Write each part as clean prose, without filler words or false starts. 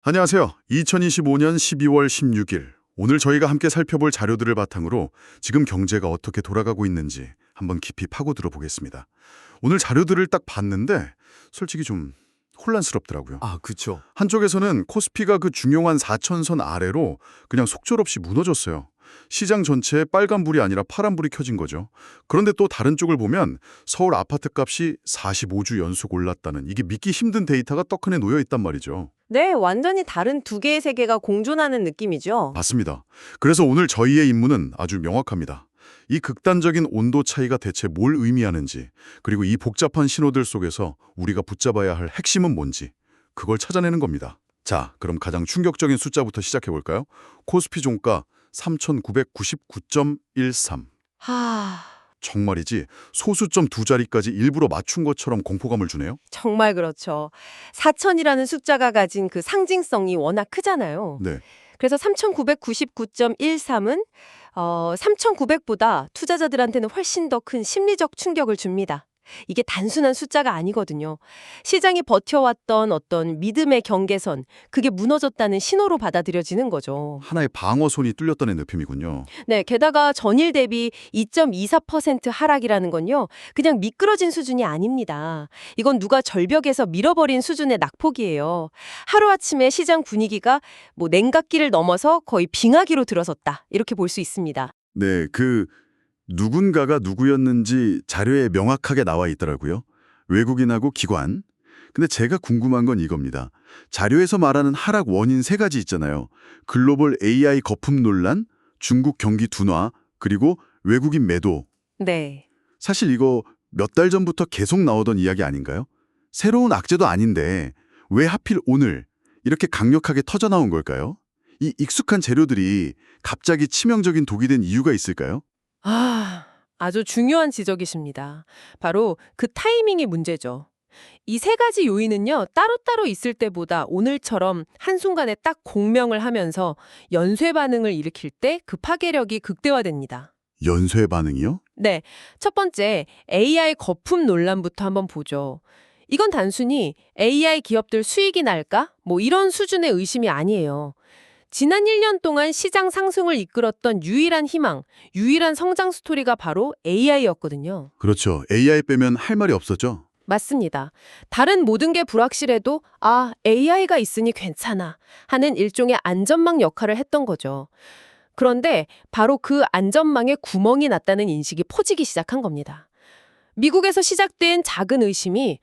안녕하세요. 2025년 12월 16일. 오늘 저희가 함께 살펴볼 자료들을 바탕으로 지금 경제가 어떻게 돌아가고 있는지 한번 깊이 파고들어 보겠습니다. 오늘 자료들을 딱 봤는데 솔직히 좀 혼란스럽더라고요. 그쵸. 한쪽에서는 코스피가 그 중요한 4천선 아래로 그냥 속절없이 무너졌어요. 시장 전체에 빨간불이 아니라 파란불이 켜진 거죠. 그런데 또 다른 쪽을 보면 서울 아파트 값이 45주 연속 올랐다는 이게 믿기 힘든 데이터가 떡하니 놓여 있단 말이죠. 네, 완전히 다른 두 개의 세계가 공존하는 느낌이죠. 맞습니다. 그래서 오늘 저희의 임무는 아주 명확합니다. 이 극단적인 온도 차이가 대체 뭘 의미하는지, 그리고 이 복잡한 신호들 속에서 우리가 붙잡아야 할 핵심은 뭔지, 그걸 찾아내는 겁니다. 자, 그럼 가장 충격적인 숫자부터 시작해 볼까요? 코스피 종가 3,999.13. 정말이지 소수점 두 자리까지 일부러 맞춘 것처럼 공포감을 주네요. 정말 그렇죠. 4천이라는 숫자가 가진 그 상징성이 워낙 크잖아요. 네, 그래서 3,999.13은 3,900보다 투자자들한테는 훨씬 더 큰 심리적 충격을 줍니다. 이게 단순한 숫자가 아니거든요. 시장이 버텨왔던 어떤 믿음의 경계선, 그게 무너졌다는 신호로 받아들여지는 거죠. 하나의 방어선이 뚫렸다는 느낌이군요. 네, 게다가 전일 대비 2.24% 하락이라는 건요, 그냥 미끄러진 수준이 아닙니다. 이건 누가 절벽에서 밀어버린 수준의 낙폭이에요. 하루아침에 시장 분위기가 냉각기를 넘어서 거의 빙하기로 들어섰다. 이렇게 볼 수 있습니다. 네, 누군가가 누구였는지 자료에 명확하게 나와 있더라고요. 외국인하고 기관. 근데 제가 궁금한 건 이겁니다. 자료에서 말하는 하락 원인 세 가지 있잖아요. 글로벌 AI 거품 논란, 중국 경기 둔화, 그리고 외국인 매도. 네. 사실 이거 몇 달 전부터 계속 나오던 이야기 아닌가요? 새로운 악재도 아닌데 왜 하필 오늘 이렇게 강력하게 터져나온 걸까요? 이 익숙한 재료들이 갑자기 치명적인 독이 된 이유가 있을까요? 아주 중요한 지적이십니다. 바로 그 타이밍이 문제죠. 이 세 가지 요인은요, 따로따로 있을 때보다 오늘처럼 한순간에 딱 공명을 하면서 연쇄 반응을 일으킬 때 그 파괴력이 극대화됩니다. 연쇄 반응이요? 네, 첫 번째, AI 거품 논란부터 한번 보죠. 이건 단순히 AI 기업들 수익이 날까? 이런 수준의 의심이 아니에요. 지난 1년 동안 시장 상승을 이끌었던 유일한 희망, 유일한 성장 스토리가 바로 AI였거든요. 그렇죠. AI 빼면 할 말이 없었죠. 맞습니다. 다른 모든 게 불확실해도 AI가 있으니 괜찮아 하는 일종의 안전망 역할을 했던 거죠. 그런데 바로 그 안전망에 구멍이 났다는 인식이 퍼지기 시작한 겁니다. 미국에서 시작된 작은 의심이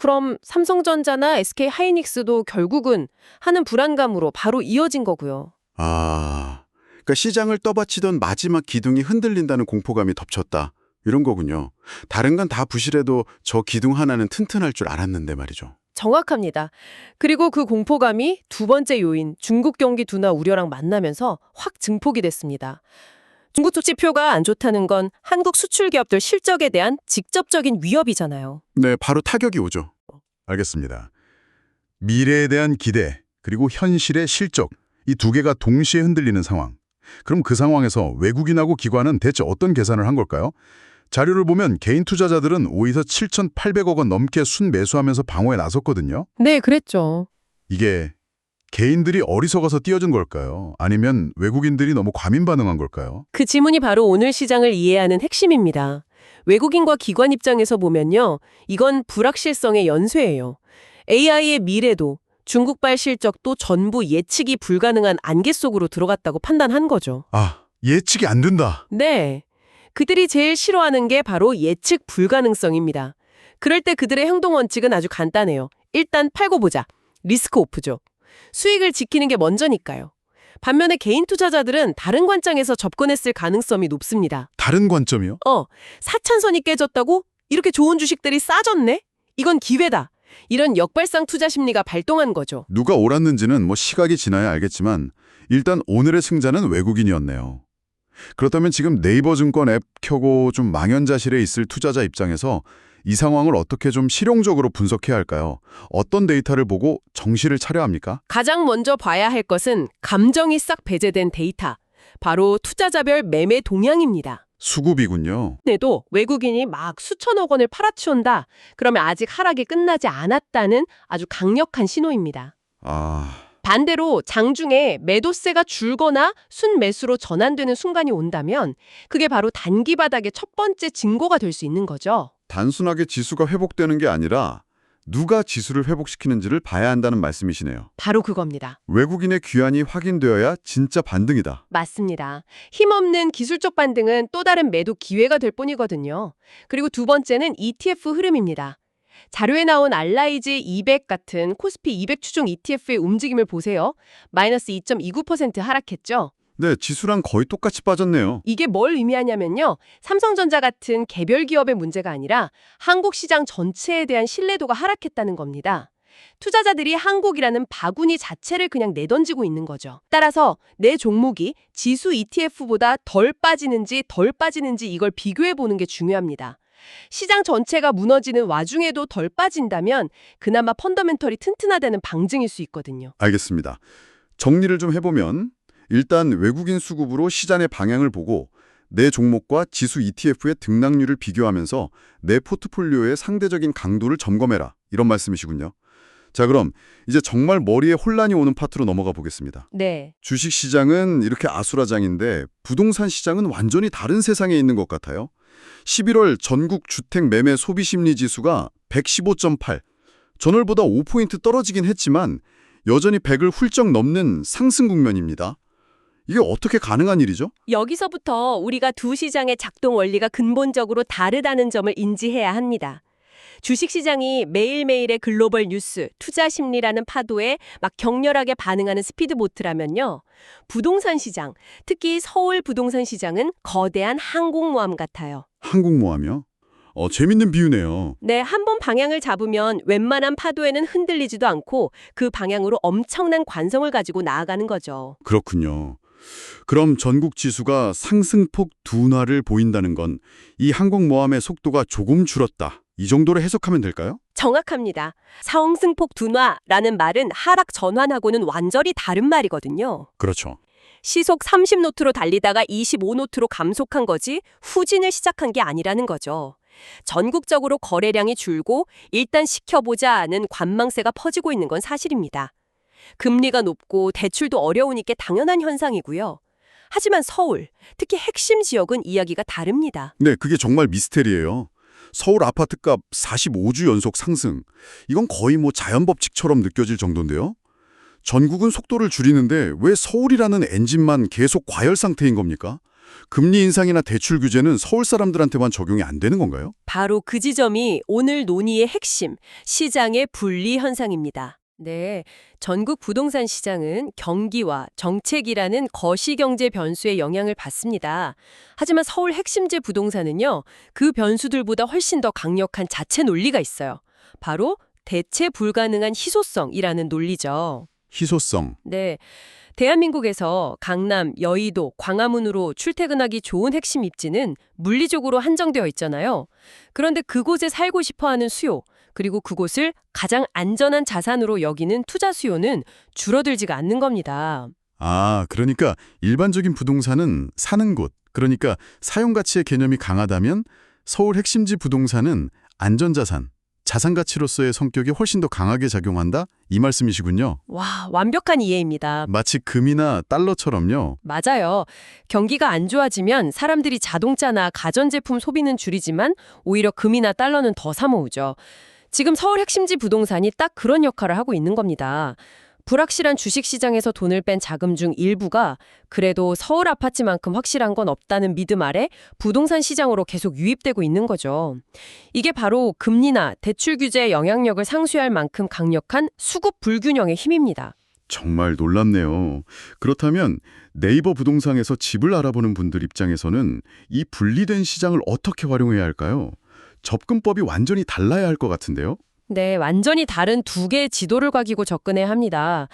그럼 삼성전자나 SK 하이닉스도 결국은 하는 불안감으로 바로 이어진 거고요. 그러니까 시장을 떠받치던 마지막 기둥이 흔들린다는 공포감이 덮쳤다. 이런 거군요. 다른 건 다 부실해도 저 기둥 하나는 튼튼할 줄 알았는데 말이죠. 정확합니다. 그리고 그 공포감이 두 번째 요인, 중국 경기 둔화 우려랑 만나면서 확 증폭이 됐습니다. 중국 수치표가 안 좋다는 건 한국 수출 기업들 실적에 대한 직접적인 위협이잖아요. 네, 바로 타격이 오죠. 알겠습니다. 미래에 대한 기대, 그리고 현실의 실적, 이 두 개가 동시에 흔들리는 상황. 그럼 그 상황에서 외국인하고 기관은 대체 어떤 계산을 한 걸까요? 자료를 보면 개인 투자자들은 오히려 7,800억 원 넘게 순매수하면서 방어에 나섰거든요. 네, 그랬죠. 이게 개인들이 어리석어서 뛰어든 걸까요? 아니면 외국인들이 너무 과민 반응한 걸까요? 그 지문이 바로 오늘 시장을 이해하는 핵심입니다. 외국인과 기관 입장에서 보면요, 이건 불확실성의 연쇄예요. AI의 미래도 중국발 실적도 전부 예측이 불가능한 안개 속으로 들어갔다고 판단한 거죠. 예측이 안 된다. 네. 그들이 제일 싫어하는 게 바로 예측 불가능성입니다. 그럴 때 그들의 행동 원칙은 아주 간단해요. 일단 팔고 보자. 리스크 오프죠. 수익을 지키는 게 먼저니까요. 반면에 개인 투자자들은 다른 관점에서 접근했을 가능성이 높습니다. 다른 관점이요? 4천선이 깨졌다고? 이렇게 좋은 주식들이 싸졌네? 이건 기회다. 이런 역발상 투자 심리가 발동한 거죠. 누가 옳았는지는 시각이 지나야 알겠지만 일단 오늘의 승자는 외국인이었네요. 그렇다면 지금 네이버 증권 앱 켜고 좀 망연자실에 있을 투자자 입장에서 이 상황을 어떻게 좀 실용적으로 분석해야 할까요? 어떤 데이터를 보고 정신을 차려야 합니까? 가장 먼저 봐야 할 것은 감정이 싹 배제된 데이터. 바로 투자자별 매매 동향입니다. 수급이군요. 내도 외국인이 막 수천억 원을 팔아치운다. 그러면 아직 하락이 끝나지 않았다는 아주 강력한 신호입니다. 반대로 장중에 매도세가 줄거나 순매수로 전환되는 순간이 온다면 그게 바로 단기 바닥의 첫 번째 징조가 될 수 있는 거죠. 단순하게 지수가 회복되는 게 아니라 누가 지수를 회복시키는지를 봐야 한다는 말씀이시네요. 바로 그겁니다. 외국인의 귀환이 확인되어야 진짜 반등이다. 맞습니다. 힘없는 기술적 반등은 또 다른 매도 기회가 될 뿐이거든요. 그리고 두 번째는 ETF 흐름입니다. 자료에 나온 알라이즈 200 같은 코스피 200 추종 ETF의 움직임을 보세요. 마이너스 2.29% 하락했죠. 네, 지수랑 거의 똑같이 빠졌네요. 이게 뭘 의미하냐면요. 삼성전자 같은 개별 기업의 문제가 아니라 한국 시장 전체에 대한 신뢰도가 하락했다는 겁니다. 투자자들이 한국이라는 바구니 자체를 그냥 내던지고 있는 거죠. 따라서 내 종목이 지수 ETF보다 덜 빠지는지 이걸 비교해 보는 게 중요합니다. 시장 전체가 무너지는 와중에도 덜 빠진다면 그나마 펀더멘털이 튼튼하다는 방증일 수 있거든요. 알겠습니다. 정리를 좀 해보면 일단 외국인 수급으로 시장의 방향을 보고 내 종목과 지수 ETF의 등락률을 비교하면서 내 포트폴리오의 상대적인 강도를 점검해라. 이런 말씀이시군요. 자, 그럼 이제 정말 머리에 혼란이 오는 파트로 넘어가 보겠습니다. 네. 주식시장은 이렇게 아수라장인데 부동산 시장은 완전히 다른 세상에 있는 것 같아요. 11월 전국 주택 매매 소비심리지수가 115.8, 전월보다 5포인트 떨어지긴 했지만 여전히 100을 훌쩍 넘는 상승 국면입니다. 이게 어떻게 가능한 일이죠? 여기서부터 우리가 두 시장의 작동 원리가 근본적으로 다르다는 점을 인지해야 합니다. 주식시장이 매일매일의 글로벌 뉴스, 투자 심리라는 파도에 막 격렬하게 반응하는 스피드보트라면요. 부동산 시장, 특히 서울 부동산 시장은 거대한 항공모함 같아요. 항공모함이요? 재밌는 비유네요. 네, 한 번 방향을 잡으면 웬만한 파도에는 흔들리지도 않고 그 방향으로 엄청난 관성을 가지고 나아가는 거죠. 그렇군요. 그럼 전국 지수가 상승폭 둔화를 보인다는 건 이 항공모함의 속도가 조금 줄었다. 이 정도로 해석하면 될까요? 정확합니다. 상승폭 둔화라는 말은 하락 전환하고는 완전히 다른 말이거든요. 그렇죠. 시속 30노트로 달리다가 25노트로 감속한 거지 후진을 시작한 게 아니라는 거죠. 전국적으로 거래량이 줄고 일단 시켜보자는 관망세가 퍼지고 있는 건 사실입니다. 금리가 높고 대출도 어려우니까 당연한 현상이고요. 하지만 서울, 특히 핵심 지역은 이야기가 다릅니다. 네, 그게 정말 미스테리예요. 서울 아파트값 45주 연속 상승. 이건 거의 뭐 자연법칙처럼 느껴질 정도인데요. 전국은 속도를 줄이는데 왜 서울이라는 엔진만 계속 과열 상태인 겁니까? 금리 인상이나 대출 규제는 서울 사람들한테만 적용이 안 되는 건가요? 바로 그 지점이 오늘 논의의 핵심, 시장의 분리 현상입니다. 네, 전국 부동산 시장은 경기와 정책이라는 거시경제 변수의 영향을 받습니다. 하지만 서울 핵심지 부동산은요, 그 변수들보다 훨씬 더 강력한 자체 논리가 있어요. 바로 대체 불가능한 희소성이라는 논리죠. 희소성. 네, 대한민국에서 강남, 여의도, 광화문으로 출퇴근하기 좋은 핵심 입지는 물리적으로 한정되어 있잖아요. 그런데 그곳에 살고 싶어하는 수요, 그리고 그곳을 가장 안전한 자산으로 여기는 투자 수요는 줄어들지가 않는 겁니다. 아, 그러니까 일반적인 부동산은 사는 곳, 그러니까 사용가치의 개념이 강하다면 서울 핵심지 부동산은 안전자산, 자산가치로서의 성격이 훨씬 더 강하게 작용한다? 이 말씀이시군요. 와, 완벽한 이해입니다. 마치 금이나 달러처럼요. 맞아요. 경기가 안 좋아지면 사람들이 자동차나 가전제품 소비는 줄이지만 오히려 금이나 달러는 더 사 모으죠. 지금 서울 핵심지 부동산이 딱 그런 역할을 하고 있는 겁니다. 불확실한 주식시장에서 돈을 뺀 자금 중 일부가 그래도 서울 아파트만큼 확실한 건 없다는 믿음 아래 부동산 시장으로 계속 유입되고 있는 거죠. 이게 바로 금리나 대출 규제의 영향력을 상쇄할 만큼 강력한 수급 불균형의 힘입니다. 정말 놀랍네요. 그렇다면 네이버 부동산에서 집을 알아보는 분들 입장에서는 이 분리된 시장을 어떻게 활용해야 할까요? 접근법이 완전히 달라야 할 것 같은데요? 네, 완전히 다른 두 개의 지도를 가지고 접근해야 합니다.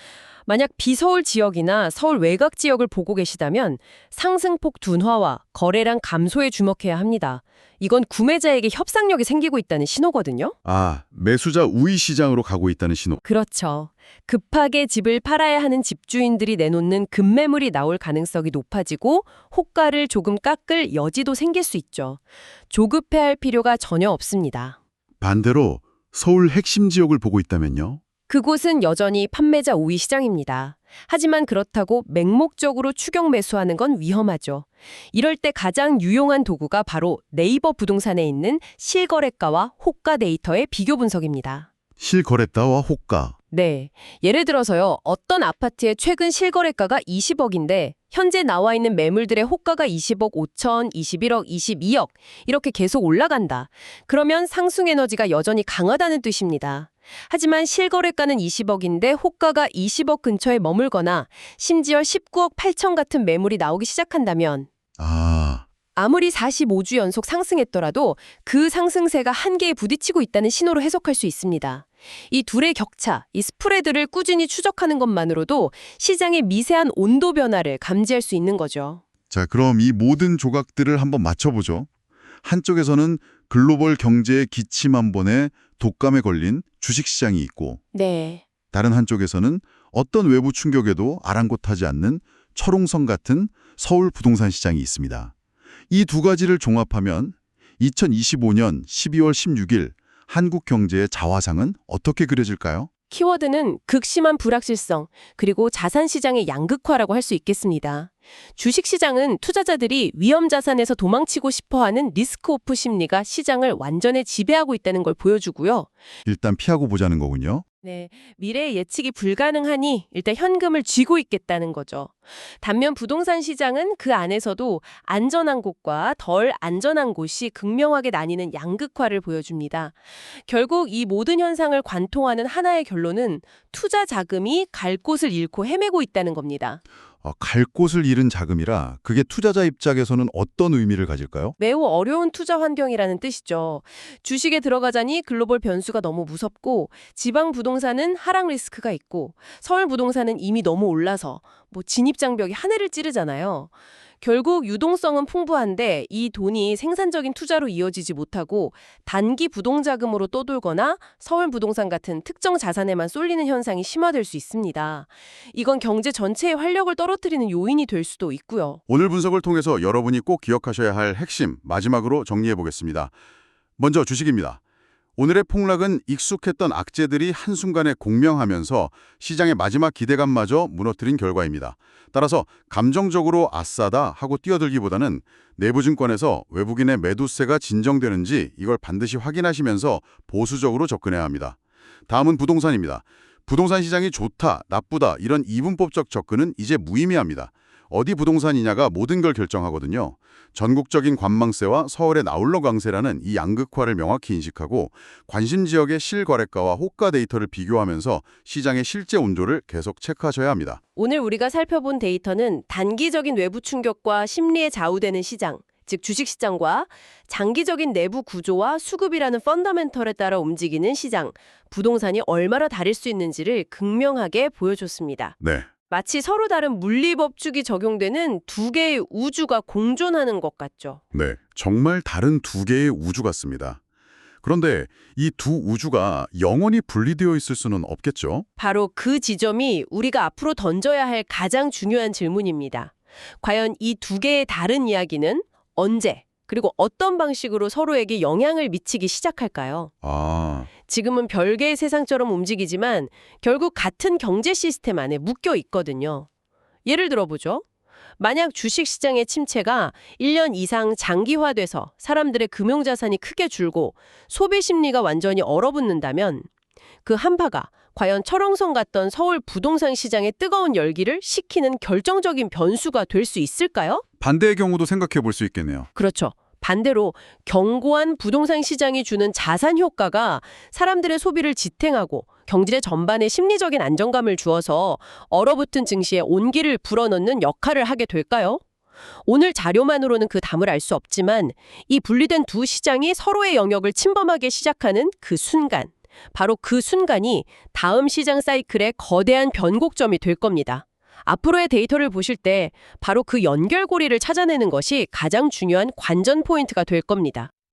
만약 비서울 지역이나 서울 외곽 지역을 보고 계시다면 상승폭 둔화와 거래량 감소에 주목해야 합니다. 이건 구매자에게 협상력이 생기고 있다는 신호거든요. 아, 매수자 우위 시장으로 가고 있다는 신호. 그렇죠. 급하게 집을 팔아야 하는 집주인들이 내놓는 급매물이 나올 가능성이 높아지고 호가를 조금 깎을 여지도 생길 수 있죠. 조급해할 필요가 전혀 없습니다. 반대로 서울 핵심 지역을 보고 있다면요? 그곳은 여전히 판매자 우위 시장입니다. 하지만 그렇다고 맹목적으로 추격 매수하는 건 위험하죠. 이럴 때 가장 유용한 도구가 바로 네이버 부동산에 있는 실거래가와 호가 데이터의 비교 분석입니다. 실거래가와 호가. 네. 예를 들어서요. 어떤 아파트의 최근 실거래가가 20억인데 현재 나와 있는 매물들의 호가가 20억 5천, 21억, 22억 이렇게 계속 올라간다. 그러면 상승 에너지가 여전히 강하다는 뜻입니다. 하지만 실거래가는 20억인데 호가가 20억 근처에 머물거나 심지어 19억 8천 같은 매물이 나오기 시작한다면 아무리 45주 연속 상승했더라도 그 상승세가 한계에 부딪히고 있다는 신호로 해석할 수 있습니다. 이 둘의 격차, 이 스프레드를 꾸준히 추적하는 것만으로도 시장의 미세한 온도 변화를 감지할 수 있는 거죠. 자, 그럼 이 모든 조각들을 한번 맞춰보죠. 한쪽에서는 글로벌 경제의 기침 한 번에 독감에 걸린 주식시장이 있고 네. 다른 한쪽에서는 어떤 외부 충격에도 아랑곳하지 않는 철옹성 같은 서울 부동산 시장이 있습니다. 이 두 가지를 종합하면 2025년 12월 16일 한국 경제의 자화상은 어떻게 그려질까요? 키워드는 극심한 불확실성, 그리고 자산시장의 양극화라고 할 수 있겠습니다. 주식시장은 투자자들이 위험 자산에서 도망치고 싶어하는 리스크오프 심리가 시장을 완전히 지배하고 있다는 걸 보여주고요. 일단 피하고 보자는 거군요. 네, 미래의 예측이 불가능하니 일단 현금을 쥐고 있겠다는 거죠. 반면 부동산 시장은 그 안에서도 안전한 곳과 덜 안전한 곳이 극명하게 나뉘는 양극화를 보여줍니다. 결국 이 모든 현상을 관통하는 하나의 결론은 투자 자금이 갈 곳을 잃고 헤매고 있다는 겁니다. 갈 곳을 잃은 자금이라 그게 투자자 입장에서는 어떤 의미를 가질까요? 매우 어려운 투자 환경이라는 뜻이죠. 주식에 들어가자니 글로벌 변수가 너무 무섭고 지방 부동산은 하락 리스크가 있고 서울 부동산은 이미 너무 올라서 진입 장벽이 하늘을 찌르잖아요. 결국 유동성은 풍부한데 이 돈이 생산적인 투자로 이어지지 못하고 단기 부동자금으로 떠돌거나 서울 부동산 같은 특정 자산에만 쏠리는 현상이 심화될 수 있습니다. 이건 경제 전체의 활력을 떨어뜨리는 요인이 될 수도 있고요. 오늘 분석을 통해서 여러분이 꼭 기억하셔야 할 핵심 마지막으로 정리해 보겠습니다. 먼저 주식입니다. 오늘의 폭락은 익숙했던 악재들이 한순간에 공명하면서 시장의 마지막 기대감마저 무너뜨린 결과입니다. 따라서 감정적으로 아싸다 하고 뛰어들기보다는 내부 증권에서 외국인의 매도세가 진정되는지 이걸 반드시 확인하시면서 보수적으로 접근해야 합니다. 다음은 부동산입니다. 부동산 시장이 좋다, 나쁘다 이런 이분법적 접근은 이제 무의미합니다. 어디 부동산이냐가 모든 걸 결정하거든요. 전국적인 관망세와 서울의 나홀로 강세라는 이 양극화를 명확히 인식하고 관심 지역의 실거래가와 호가 데이터를 비교하면서 시장의 실제 온도를 계속 체크하셔야 합니다. 오늘 우리가 살펴본 데이터는 단기적인 외부 충격과 심리에 좌우되는 시장, 즉 주식시장과 장기적인 내부 구조와 수급이라는 펀더멘털에 따라 움직이는 시장, 부동산이 얼마나 다를 수 있는지를 극명하게 보여줬습니다. 네. 마치 서로 다른 물리법칙이 적용되는 두 개의 우주가 공존하는 것 같죠. 네, 정말 다른 두 개의 우주 같습니다. 그런데 이 두 우주가 영원히 분리되어 있을 수는 없겠죠? 바로 그 지점이 우리가 앞으로 던져야 할 가장 중요한 질문입니다. 과연 이 두 개의 다른 이야기는 언제, 그리고 어떤 방식으로 서로에게 영향을 미치기 시작할까요? 지금은 별개의 세상처럼 움직이지만 결국 같은 경제 시스템 안에 묶여 있거든요. 예를 들어보죠. 만약 주식시장의 침체가 1년 이상 장기화돼서 사람들의 금융자산이 크게 줄고 소비 심리가 완전히 얼어붙는다면 그 한파가 과연 철옹성 같던 서울 부동산 시장의 뜨거운 열기를 식히는 결정적인 변수가 될 수 있을까요? 반대의 경우도 생각해 볼 수 있겠네요. 그렇죠. 반대로 견고한 부동산 시장이 주는 자산 효과가 사람들의 소비를 지탱하고 경제 전반에 심리적인 안정감을 주어서 얼어붙은 증시에 온기를 불어넣는 역할을 하게 될까요? 오늘 자료만으로는 그 답을 알 수 없지만 이 분리된 두 시장이 서로의 영역을 침범하기 시작하는 그 순간, 바로 그 순간이 다음 시장 사이클의 거대한 변곡점이 될 겁니다. 앞으로의 데이터를 보실 때 바로 그 연결고리를 찾아내는 것이 가장 중요한 관전 포인트가 될 겁니다.